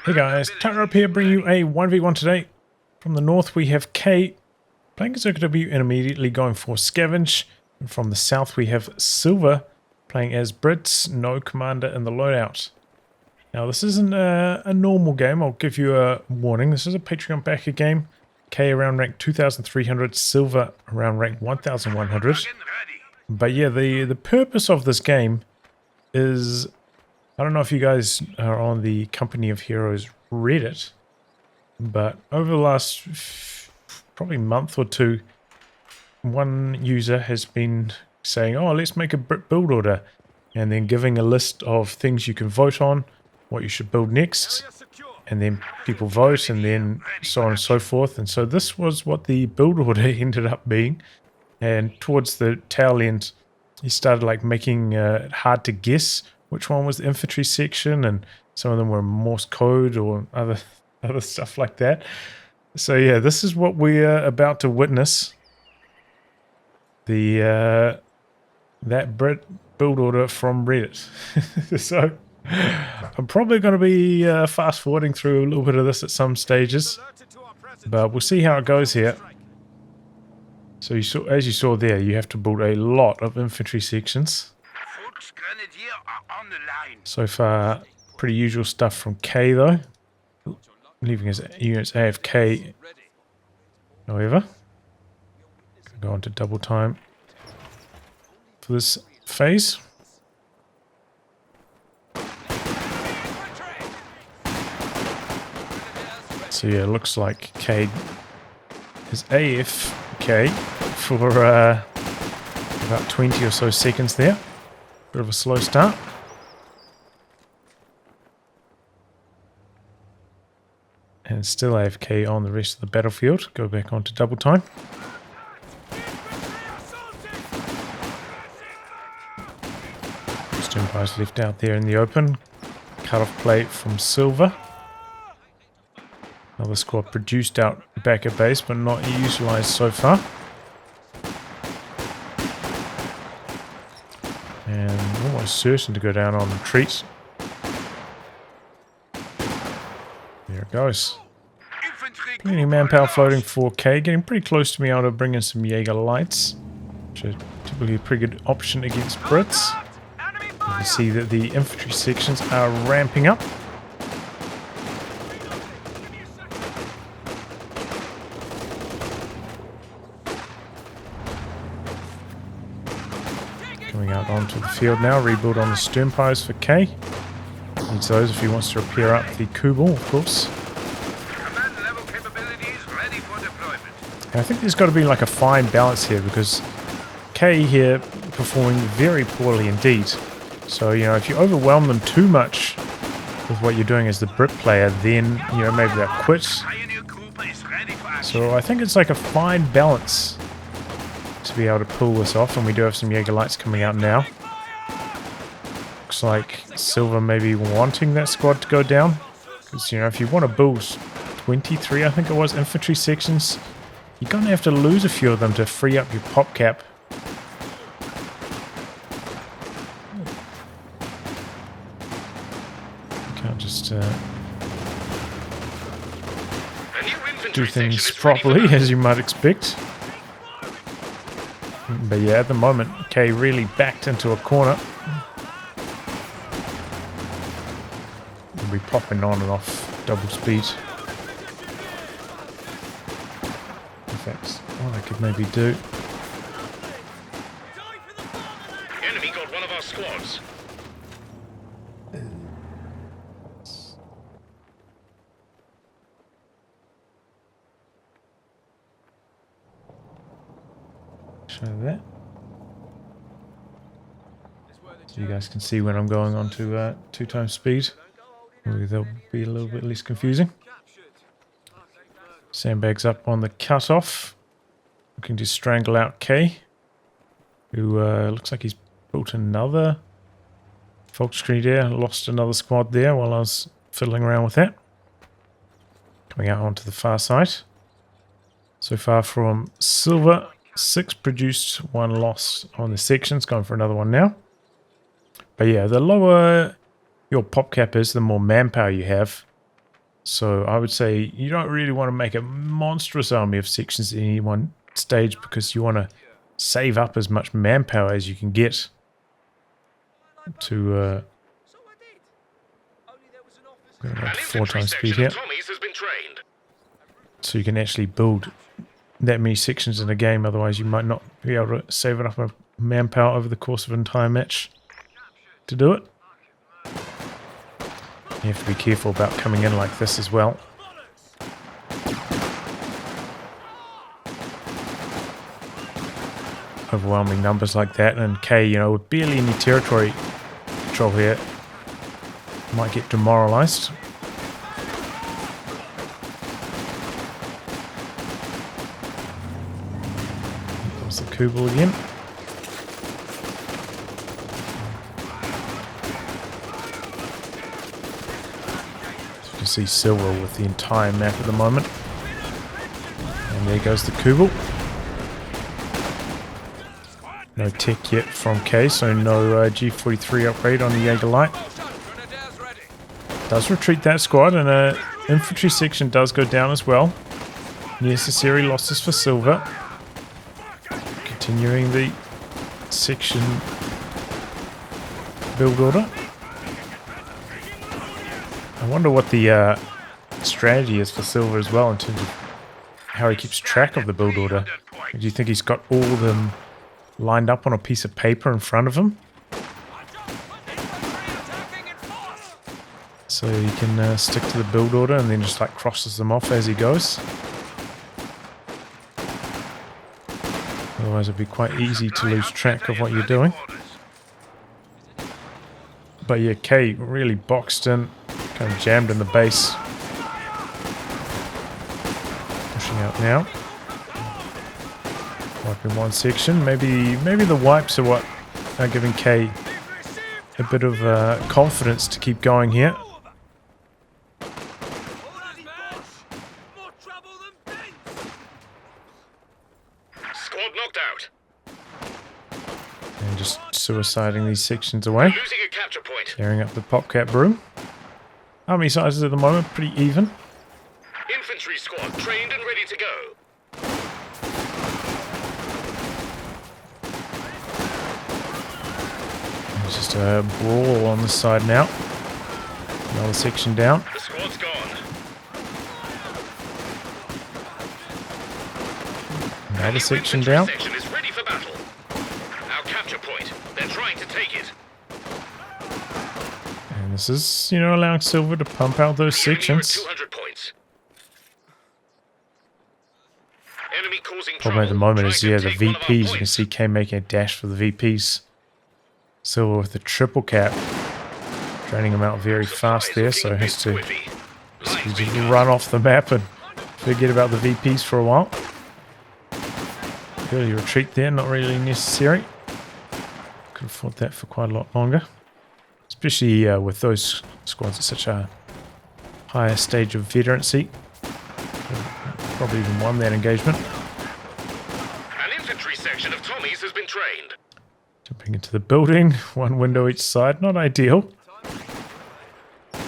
Hey guys, Tyler up here bringing you a 1v1 today. From the north we have K playing as OKW and immediately going for Scavenge. And from the south we have Silver playing as Brits, no commander in the loadout. Now this isn't a normal game, I'll give you a warning. This is a Patreon backer game. K around rank 2300, Silver around rank 1100. But yeah, the purpose of this game is... I don't know if you guys are on the Company of Heroes Reddit, but over the last probably month or two, one user has been saying, oh, let's make a build order, and then giving a list of things you can vote on, what you should build next, and then people vote, and then so on and so forth. And so this was what the build order ended up being, and towards the tail end, he started like making it hard to guess which one was the infantry section, and some of them were Morse code or other stuff like that. So yeah, this is what we're about to witness. The that Brit build order from Reddit. So I'm probably going to be fast forwarding through a little bit of this at some stages, but we'll see how it goes here. So you saw, as you saw there, you have to build a lot of infantry sections. So far, pretty usual stuff from K though, leaving his units AFK. However, go on to double time for this phase. So yeah, it looks like K is AFK for about 20 or so seconds there. Bit of a slow start. And still AFK on the rest of the battlefield. Go back onto double time. Stonepie's left out there in the open. Cut off play from Silver. Another squad produced out back at base, but not utilised so far. And almost certain to go down on retreat. There it goes. Plenty of manpower floating for K, getting pretty close to me able to bring in some Jaeger lights, which are typically a pretty good option against Brits. You can see that the infantry sections are ramping up. Coming out onto the field now, rebuild on the Stonepie's for K. Needs those if he wants to repair up the Kubel, of course. I think there's got to be like a fine balance here, because K here performing very poorly indeed. So, you know, if you overwhelm them too much with what you're doing as the Brit player, then, you know, maybe they'll quit. So I think it's like a fine balance to be able to pull this off, and we do have some Jaeger lights coming out now. Looks like Silver may be wanting that squad to go down, because, you know, if you want to build 23, I think it was, infantry sections, you're going to have to lose a few of them to free up your pop cap. You can't just do things properly, as you might expect. But yeah, at the moment, K really backed into a corner. We'll be popping on and off double speed. In fact, what I could maybe do... Enemy got one of our squads. Show that. So you guys can see when I'm going on to 2 times speed. Maybe they'll be a little bit less confusing. Sandbags up on the cutoff. Looking to strangle out K. Who looks like he's built another Volkskrieger. Lost another squad there while I was fiddling around with that. Coming out onto the far side. So far from Silver, 6 produced, 1 lost on the sections. Going for another one now. But yeah, the lower your pop cap is, the more manpower you have. So I would say you don't really want to make a monstrous army of sections in any one stage because you want to save up as much manpower as you can get to going up An to 4 infantry times speed section here. of Tommies has been trained. So you can actually build that many sections in a game, otherwise you might not be able to save enough manpower over the course of an entire match to do it. You have to be careful about coming in like this as well. Overwhelming numbers like that, and K, you know, with barely any territory control here, might get demoralized. There's the Kubel again. So you can see Silver with the entire map at the moment. And there goes the Kubel. No tech yet from K, so no G43 upgrade on the Jaeger Light. Does retreat that squad, and an infantry section does go down as well. Necessary losses for Silver. Continuing the section build order. I wonder what the strategy is for Silver as well in terms of how he keeps track of the build order. Do you think he's got all of them lined up on a piece of paper in front of him, so he can stick to the build order and then just like crosses them off as he goes? Otherwise it'd be quite easy to lose track of what you're doing. But yeah, K really boxed in, kind of jammed in the base. Pushing out now. Wiping one section. Maybe the wipes are what are giving K a bit of confidence to keep going here. Squad knocked out. And just suiciding these sections away. Losing a capture point. Tearing up the popcat broom. Army sizes at the moment pretty even. Infantry squad trained and ready to go. There's just a brawl on this side now. Another section down. The squad's gone. Another New section infantry down. section is ready for battle. Our capture point. They're trying to take it. And this is, you know, allowing Silver to pump out those The enemy are at sections. 200 points. Enemy causing Problem at the trouble, moment trying is, to yeah, the take one of our VPs. You can points. see K making a dash for the VPs. Silver with the triple cap. Draining him out very fast there, so he has to just run off the map and forget about the VPs for a while. Early retreat there, not really necessary. Could have fought that for quite a lot longer. Especially with those squads at such a higher stage of veterancy. Probably even won that engagement. An infantry section of Tommies has been trained. Jumping into the building, one window each side, not ideal. A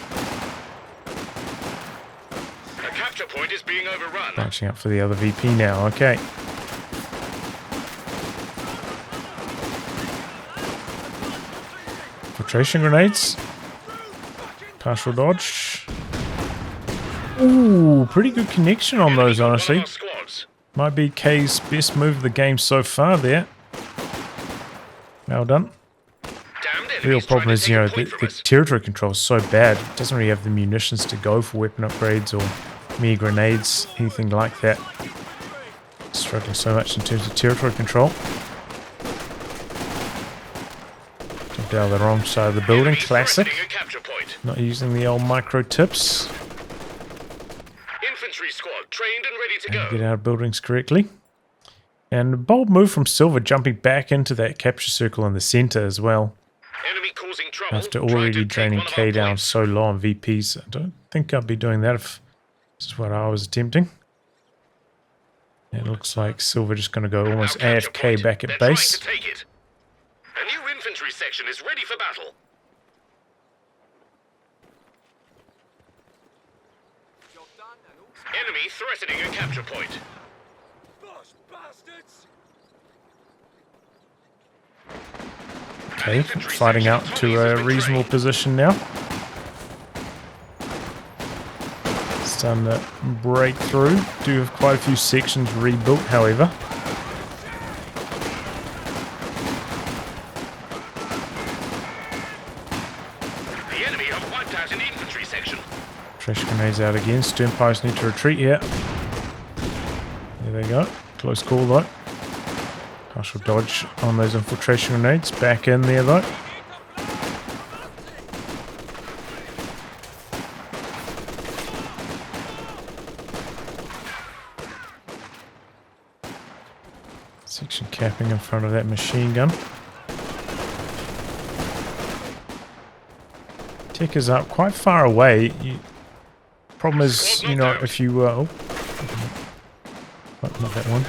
capture point is being overrun. Launching up for the other VP now, okay. Filtration grenades. Partial dodge. Ooh, pretty good connection on those, Enemy got one of honestly. our squads. Might be K's best move of the game so far there. Well done. Damned The real enemies problem trying is, to you take know, a point the from us. territory control is so bad. It doesn't really have the munitions to go for weapon upgrades or mere grenades, anything like that. Struggling so much in terms of territory control. Jumped out of the wrong side of the building, Enemies classic. threatening a capture point. Not using the old micro tips. Infantry squad trained and ready to And go. get out of buildings correctly. And a bold move from Silver, jumping back into that capture circle in the center as well. Enemy causing trouble. After trying to already take draining one of K our down points. so low on VPs. I don't think I'd be doing that if this is what I was attempting. It looks like Silver just going to go almost Our capture AFK point. back They're at base. trying to take it. A new infantry section is ready for battle. Enemy threatening a capture point. Okay, fighting out to a reasonable position now. Starting to break through. Do have quite a few sections rebuilt, however. The enemy have wiped out an infantry section. Trash grenades out again. Stern pilots need to retreat here. There they go. Close call though. Partial dodge on those infiltration grenades. Back in there though. Section capping in front of that machine gun. Tech is up quite far away. Problem is, you know, if you... oh, not that one.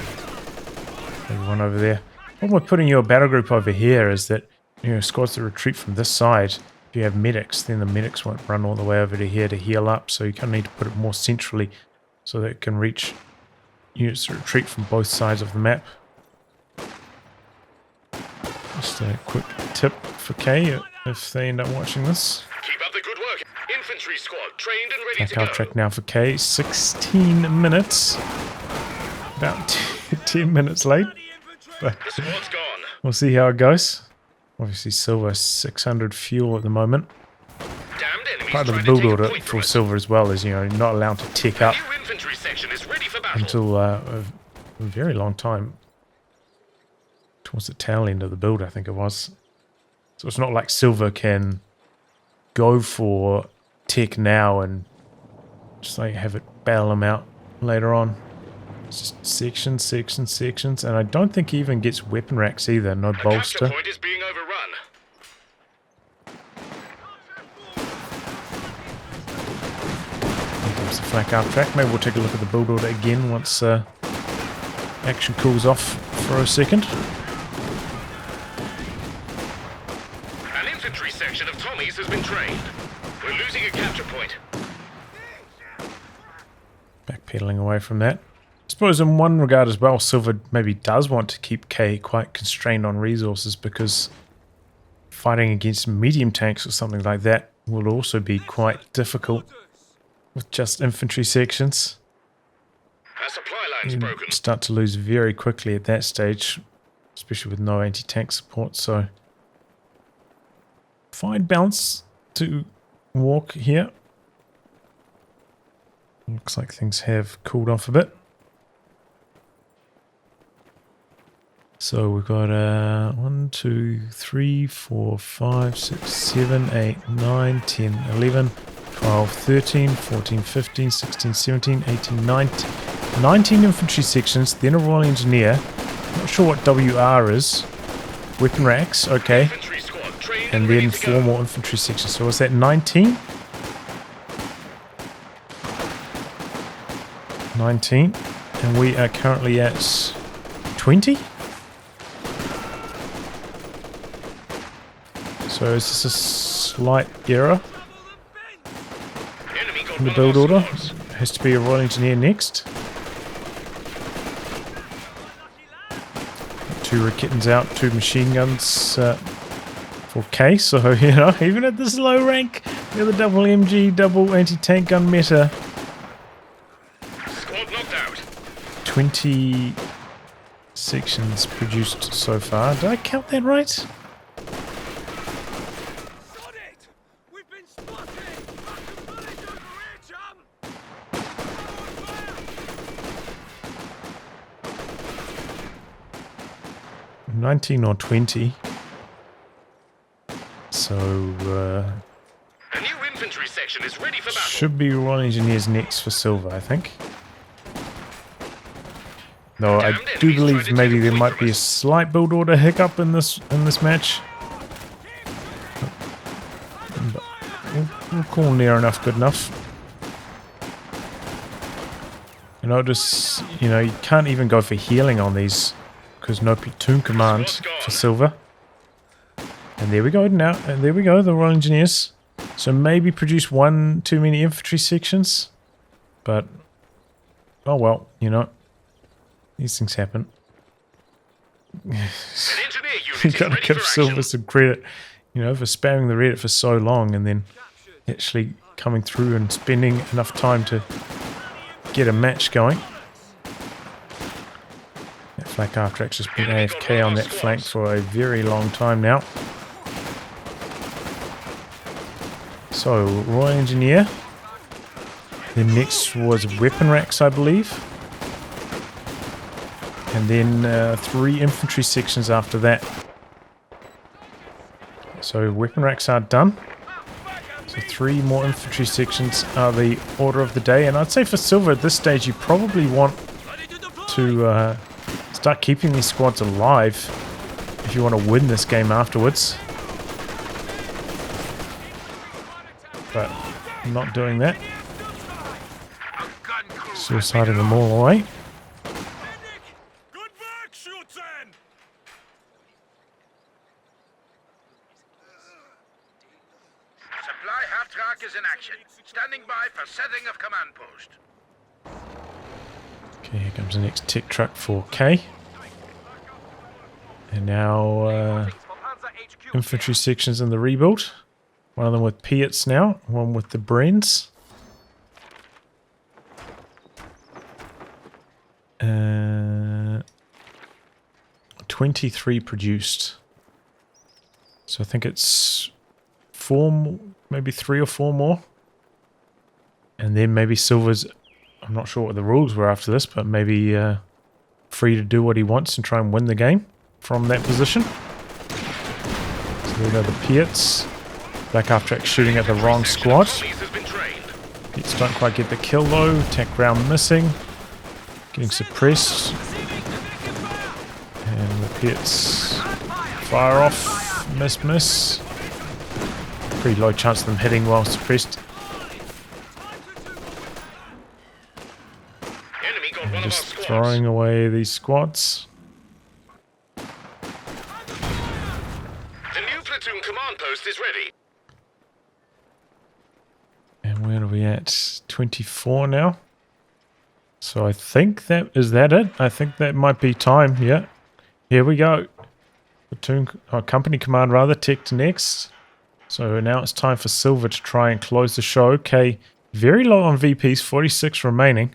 Maybe one over there. Problem with putting your battle group over here is that, you know, squads that retreat from this side, if you have medics, then the medics won't run all the way over to here to heal up, so you kind of need to put it more centrally so that it can reach units that retreat from both sides of the map. Just a quick tip for K if they end up watching this. Keep up the good work. Infantry squad trained and ready to Back go. out track now for K. 16 minutes. About 10 minutes late. But The squad's gone. we'll see how it goes. Obviously silver 600 fuel at the moment. Damned enemies Part of the trying to build take a order point from for us. silver as well is, you know, you're not allowed to tick up New infantry section is ready for battle. until a very long time. Towards the tail end of the build, I think it was. So it's not like silver can go for tech now and just like have it bail them out later on. It's just sections, sections, sections, and I don't think he even gets weapon racks either. No A bolster. capture point is being overrun. Here comes the flak out track. Maybe we'll take a look at the build order again once action cools off for a second. An infantry section of Tommies has been trained. We're losing a capture point. Backpedaling away from that. I suppose in one regard as well, Silver maybe does want to keep K quite constrained on resources because fighting against medium tanks or something like that will also be quite difficult with just infantry sections. Our supply line's You broken. start to lose very quickly at that stage, especially with no anti-tank support, so fine balance to walk here. Looks like things have cooled off a bit. So we've got 1, 2, 3, 4, 5, 6, 7, 8, 9, 10, 11, 12, 13, 14, 15, 16, 17, 18, 19, 19 infantry sections, then a Royal Engineer. Not sure what WR is. Weapon racks, okay. Infantry squad trained And ready then to 4 go. more infantry sections. So was that 19? 19. And we are currently at 20? So is this a slight error Enemy got in the one build of our order? squads. Has to be a Royal Engineer next. 2 Rakittans out, 2 machine guns for K. So, you know, even at this low rank, you're the double MG, double anti-tank gun meta. Squad knocked out. 20 sections produced so far. Did I count that right? Got it! We've been spotted! Back and village over here, chum! 19 or 20. So, A new infantry section is ready for battle. should be Royal Engineers next for silver, I think. Though I do believe maybe there might be a slight build order hiccup in this match. But we'll call near enough good enough. You notice, you know, you can't even go for healing on these because no platoon command for silver. And there we go now. And there we go, the Royal Engineers. So maybe produce 1 too many infantry sections. But, oh well, you know, these things happen. An engineer unit You is gotta ready give for Silver action. some credit, you know, for spamming the Reddit for so long and then actually coming through and spending enough time to get a match going. That flak after just been AFK on that flank for a very long time now. So, Roy Engineer. Then next was weapon racks, I believe. And then 3 infantry sections after that. So weapon racks are done. So 3 more infantry sections are the order of the day. And I'd say for Silver at this stage, you probably want to start keeping these squads alive if you want to win this game afterwards. But I'm not doing that. Suiciding them all away. Good work, Schützen! Supply half-track is in action. Standing by for setting of command post. Okay, here comes the next tech truck for K. And now infantry sections in the rebuild. One of them with Piats now, one with the Brens. 23 produced. So I think it's 4, maybe 3 or 4 more. And then maybe Silver's, I'm not sure what the rules were after this, but maybe free to do what he wants and try and win the game from that position. So there go the Piats. Back after shooting at the wrong squad. Piats don't quite get the kill though. Attack round missing. Getting suppressed. And the Piats fire off. Miss. Pretty low chance of them hitting while suppressed. And just throwing away these squads. The new platoon command post is ready. And where are we at? 24 now. So I think that is that it. I think that might be time. Yeah. Here we go. Platoon, company command rather, tech to next. So now it's time for Silver to try and close the show. Okay, very low on VPs, 46 remaining.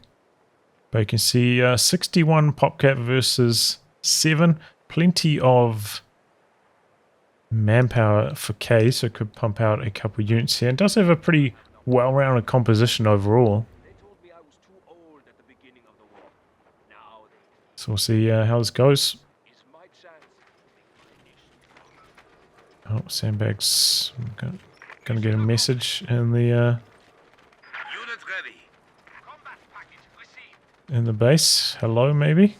But you can see 61 PopCap versus 7. Plenty of manpower for K, so could pump out a couple of units here. And does have a pretty well-rounded composition overall. So we'll see how this goes. Oh, sandbags. I'm gonna get a message in the Unit ready. in the base. Hello, maybe.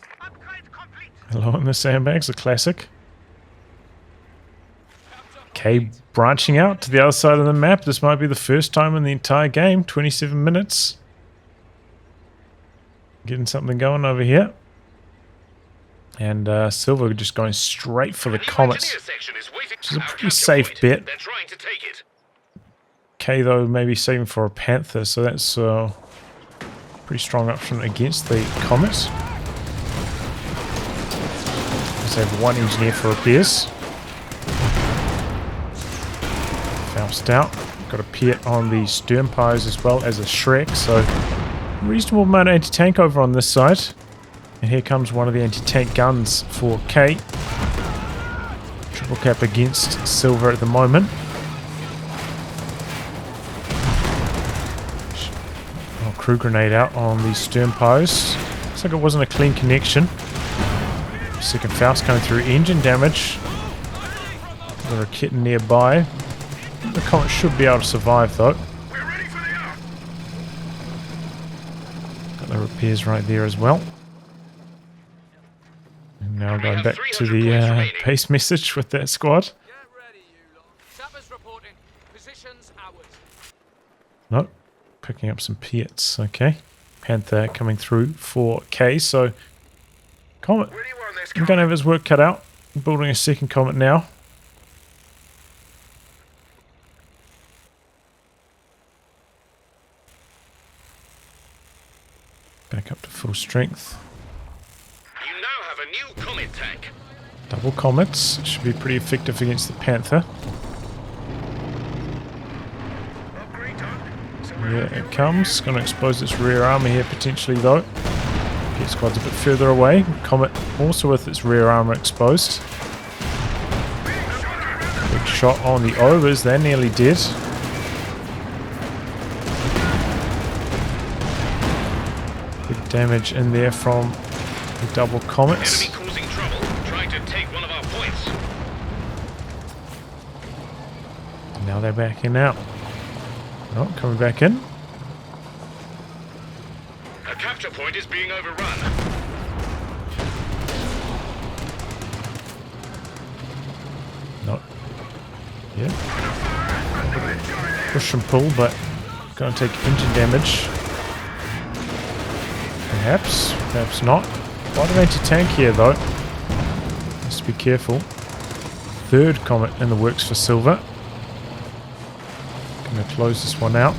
Hello in the sandbags, a classic. Okay, branching out to the other side of the map. This might be the first time in the entire game. 27 minutes. Getting something going over here. And Silver just going straight for the Comets, which is a pretty safe bet. K, though, maybe saving for a Panther, so that's a pretty strong option against the Comets. Let's have 1 engineer for repairs. Faust out. Got a Piat on the stern pies as well as a Shrek, so reasonable amount of anti-tank over on this side. And here comes one of the anti-tank guns for K. Triple cap against Silver at the moment. Oh, crew grenade out on the stern post. Looks like it wasn't a clean connection. Second Faust coming through. Engine damage. Got a kitten nearby. The Comet should be able to survive though. Got the repairs right there as well. Now going back to the base message with that squad. Get ready, you lot. Sappers reporting. Positions ours. Nope. Picking up some Piats. Okay. Panther coming through for K. So, Comet. I'm going to have his work cut out. Building a second Comet now. Back up to full strength. You now have a new Comet tank. Double comets. Should be pretty effective against the Panther. Upgrade done. So Yeah, it comes. Going to expose its rear armor here potentially though. Get squad's a bit further away. Comet also with its rear armor exposed. Big shot on the overs. They're nearly dead. Big damage in there from the double comets. Enemy causing trouble, trying to take one of our points. Now they're backing out. Oh, coming back in. A capture point is being overrun. Not. Yeah. Push and pull, but going to take engine damage. Perhaps. Perhaps not. Quite an anti-tank here, though. Has to be careful. Third comet in the works for Silver. Going to close this one out.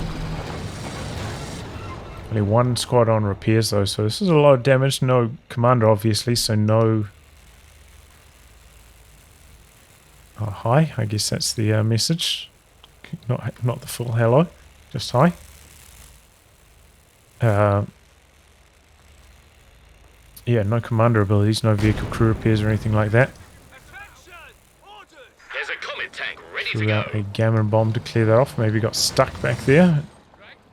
Only one squad on repairs, though, so this is a lot of damage. No commander, obviously, so no... Oh, hi. I guess that's the message. Not the full hello. Just hi. Yeah, no commander abilities, no vehicle crew repairs or anything like that. Attention! Orders! There's a Comet tank ready to Threw out a go. gammon bomb to clear that off. Maybe got stuck back there. Right,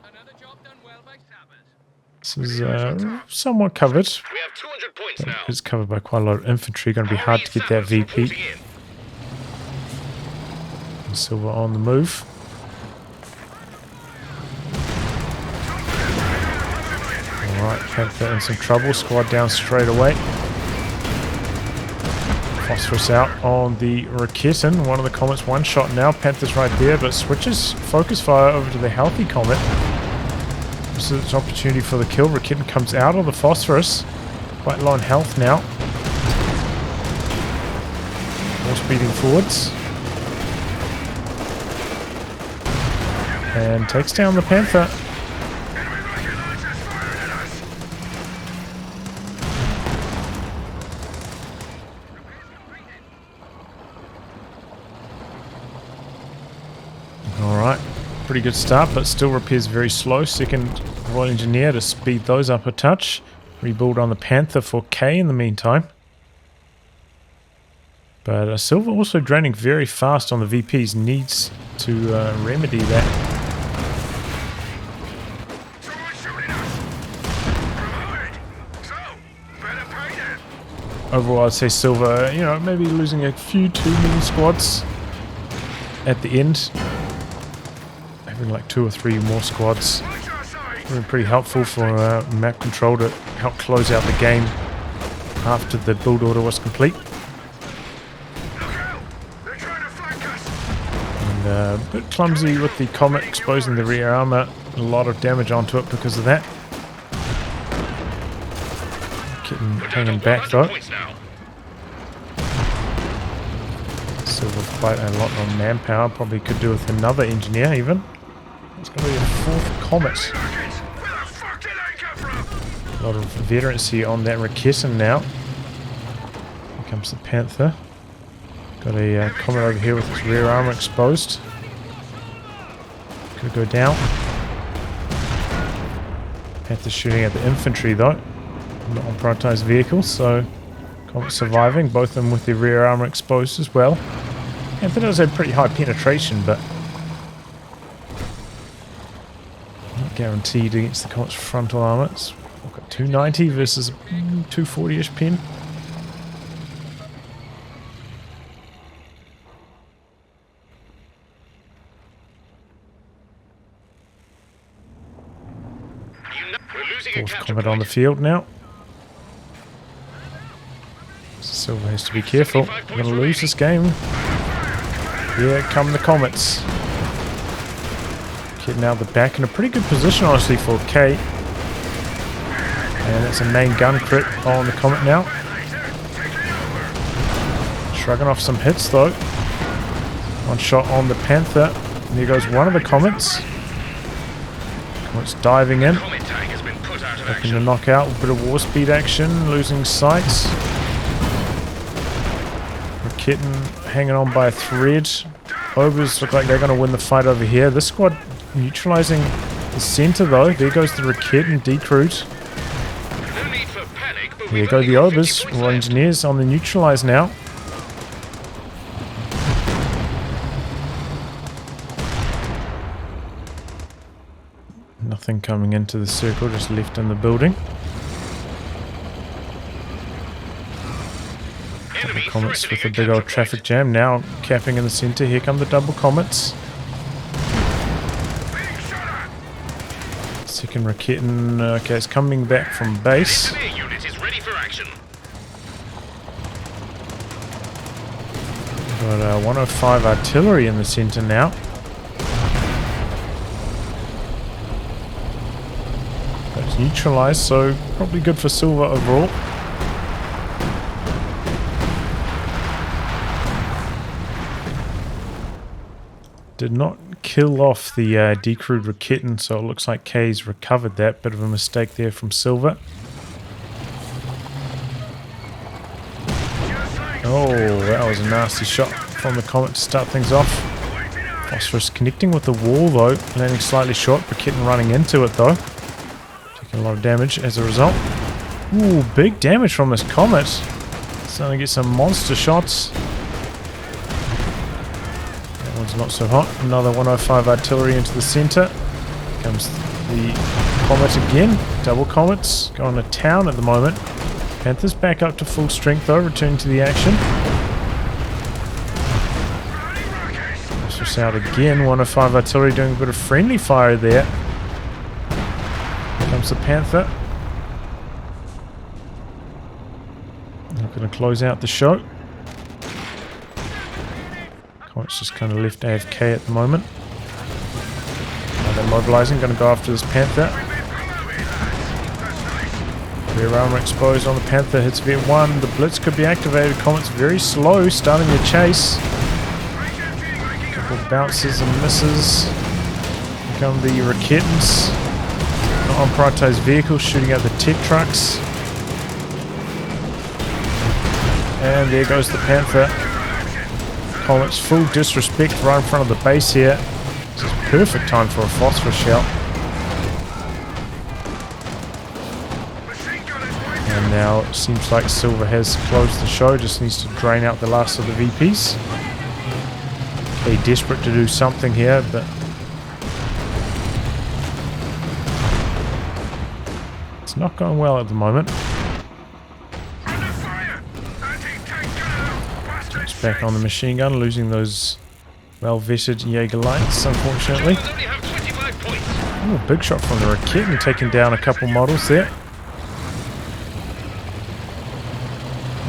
another job done well by Sabbers. This is somewhat covered. We have 200 points now. It's covered by quite a lot of infantry. Going to be hard to get that VP. Reporting in. And Silver on the move. Alright, Panther in some trouble. Squad down straight away. Phosphorus out on the Raketin. One of the comets one shot now. Panther's right there, but switches focus fire over to the healthy comet. This is its opportunity for the kill. Raketin comes out of the Phosphorus. Quite low on health now. More speeding forwards. And takes down the Panther. Alright, pretty good start, but still repairs very slow. Second Royal Engineer to speed those up a touch. Rebuild on the Panther for K in the meantime. But Silver also draining very fast on the VPs. Needs to remedy that. someone's shooting us. Promoted. So, better pay them. Overall, I'd say Silver, you know, maybe losing a few too many squads at the end. Having like 2 or 3 more squads Watch our side. would be pretty helpful for map control to help close out the game after the build order was complete. Look out! They're trying to flank us. And a bit clumsy with the Comet exposing the rear armor. A lot of damage onto it because of that. Getting hanging back though. Points now. Silver quite a lot on manpower. Probably could do with another engineer even. It's going to be a 4th Comet. Rockets! Where the fuck did they come from? A lot of veterancy on that Raketin now. Here comes the Panther. Got a Comet over here with its rear armor exposed. Could go down. Panther shooting at the infantry though. Not on prioritized vehicles, so Comet surviving. Both of them with their rear armor exposed as well. Panther does have pretty high penetration, but not guaranteed against the Comet's frontal armor. It's got 290 versus 240-ish pen. We're losing a 4th capture Comet on the point. field now. Silver has to be careful. We're going to lose this game. Here come the Comets. Getting out the back in a pretty good position, honestly, for K. And that's a main gun crit on the Comet now. Shrugging off some hits, though. One shot on the Panther. And there goes one of the Comets. Comet's diving in. Comet tank has been put out of in Looking to action. knock out, a bit of war speed action, losing sights. Kitten hanging on by a thread. Obers look like they're going to win the fight over here. This squad neutralizing the center though. There goes the Rakit and Decruit. No need for panic, but There we've go only the got 50 Obers. points Royal left. Engineers on the neutralize now. Nothing coming into the circle, just left in the building. Enemy Comets threatening with a big old capture traffic point. jam. Now capping in the center. Here come the double comets. Second Rakitten. Okay, it's coming back from base. Engineer unit is ready for action. Got 105 artillery in the center now. That's neutralized, so probably good for Silver overall. Did not kill off the decrewed Rakitten, so it looks like K's recovered that. Bit of a mistake there from Silver. Oh, that was a nasty shot from the Comet to start things off. Phosphorus connecting with the wall though, landing slightly short. Rakitten running into it though. Taking a lot of damage as a result. Ooh, big damage from this Comet. Starting to get some monster shots. That one's not so hot. Another 105 artillery into the center. Comes the Comet again. Double Comets going to town at the moment. Panthers back up to full strength though, returning to the action. Push us out again. 105 artillery doing a bit of friendly fire there. Here comes the Panther. Not going to close out the show. Comet's just kind of left AFK at the moment. Now they're mobilizing, going to go after this Panther. Rear armor exposed on the Panther, hits Vet 1. The Blitz could be activated. Comet's very slow, starting the chase. Couple of bounces and misses. Here come the Rakettans. Not on prioritized vehicles, shooting at the tech trucks. And there goes the Panther. Comet's full disrespect right in front of the base here. This is perfect time for a phosphorus shout. And now it seems like Silver has closed the show, just needs to drain out the last of the VPs. Okay, desperate to do something here, but it's not going well at the moment. Jumps back on the machine gun, losing those well-vetted Jaeger lights, unfortunately. Germans only have 25 points. Oh, big shot from the Rakitten, taking down a couple models there.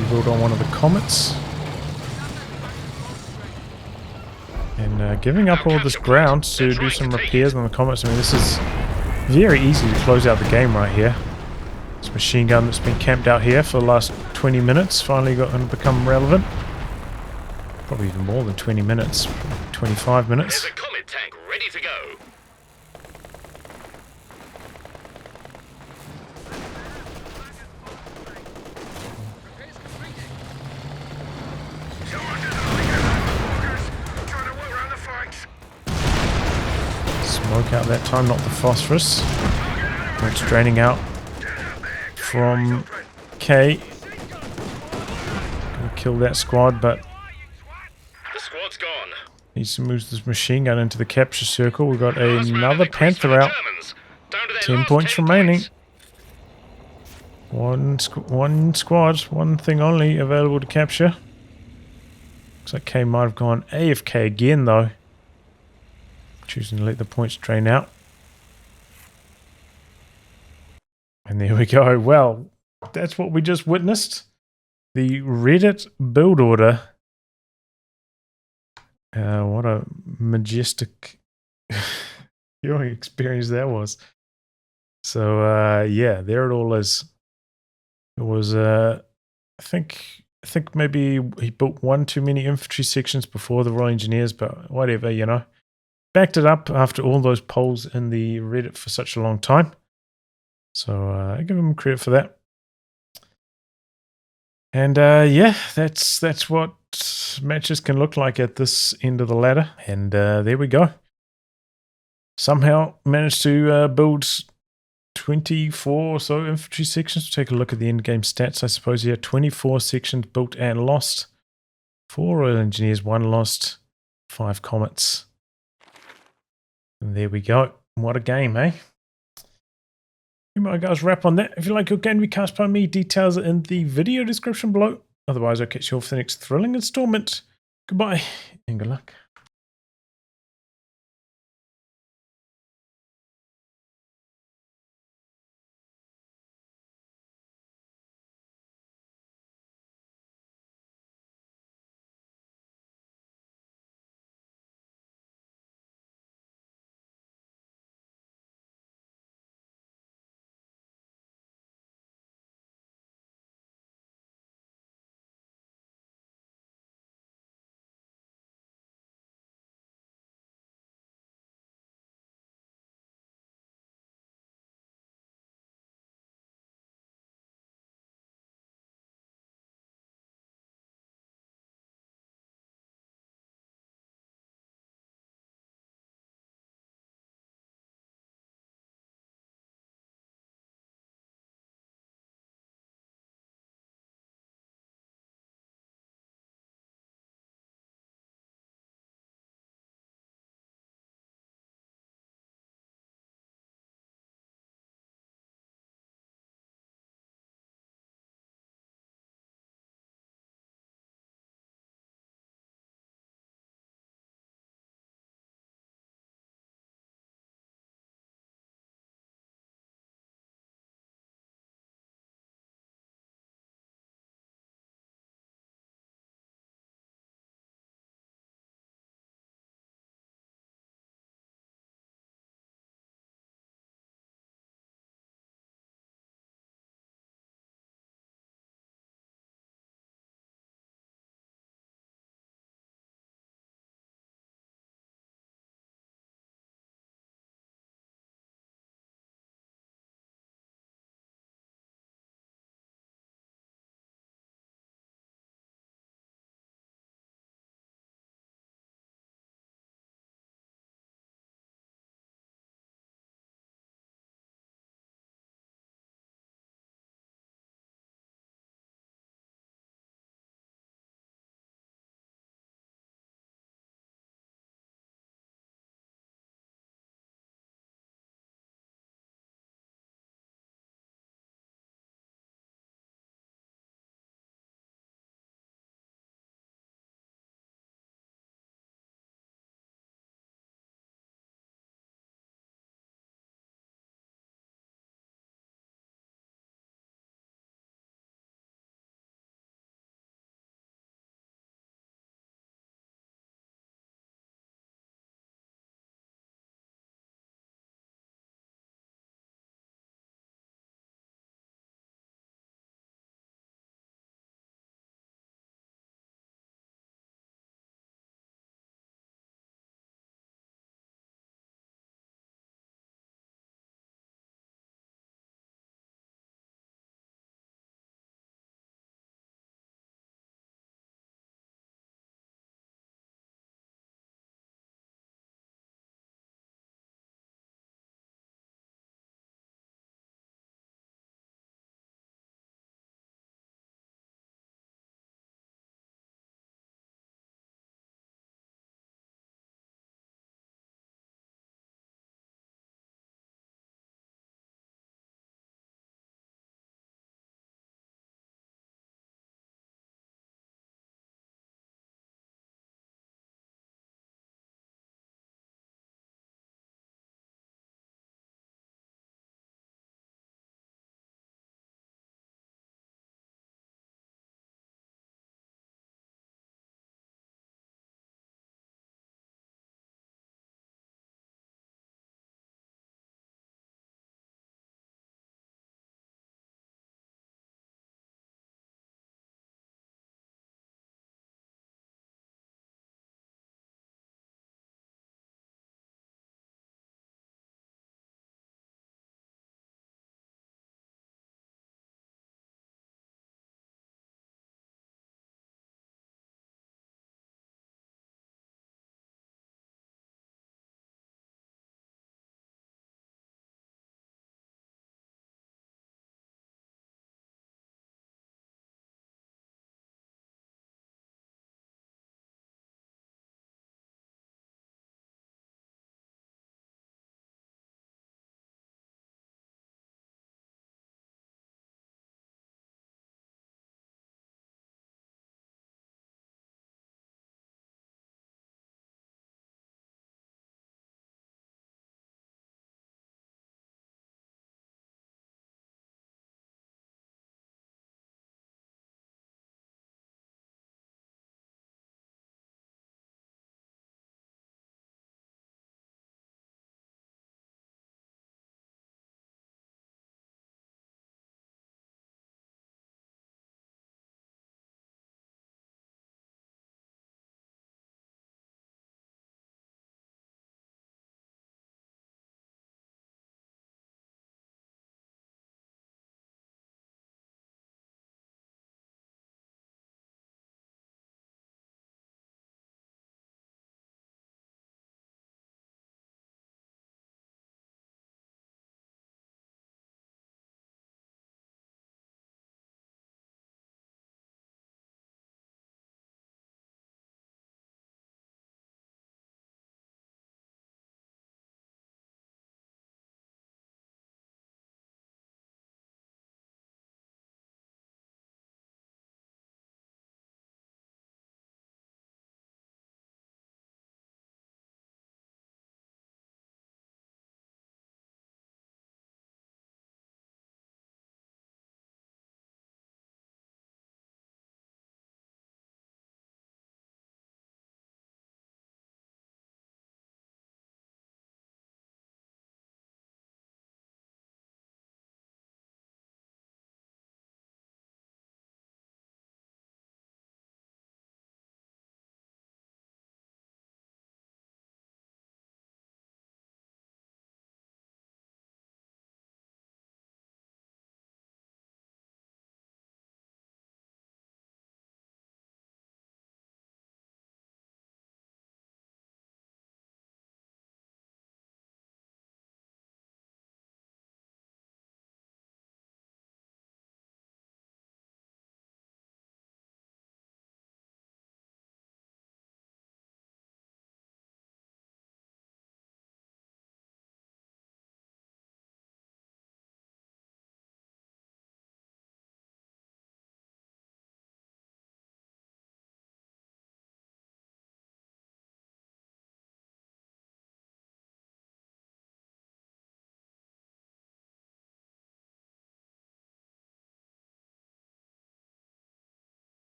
Rebuild on one of the Comets. And giving up all this ground to do some repairs on the Comets. I mean, this is very easy to close out the game right here. This machine gun that's been camped out here for the last 20 minutes finally got to become relevant. Probably even more than 20 minutes, 25 minutes. There's a Comet tank ready to go. Smoke out that time, not the phosphorus. It's draining out from K. Gonna kill that squad, but The squad's gone. needs to move this machine gun into the capture circle. We've got another Panther out. Germans. Down to their 10 last points 10 remaining. points. One squad, one thing only available to capture. Looks like K might have gone AFK again though. Choosing to let the points drain out. And there we go. Well, that's what we just witnessed. The Reddit build order. What a majestic viewing experience that was. So yeah, there it all is. It was I think maybe he built one too many infantry sections before the Royal Engineers, but whatever, you know. Backed it up after all those polls in the Reddit for such a long time. So I give him credit for that. And yeah, that's what matches can look like at this end of the ladder. And there we go. Somehow managed to build 24 or so infantry sections. Take a look at the end game stats, I suppose. Yeah, 24 sections built and lost. 4 Royal Engineers, 1 lost, 5 Comets. And there we go. What a game, eh? Anyway, guys, wrap on that. If you like your game to be cast by me, details are in the video description below. Otherwise, I'll catch you all for the next thrilling installment. Goodbye and good luck.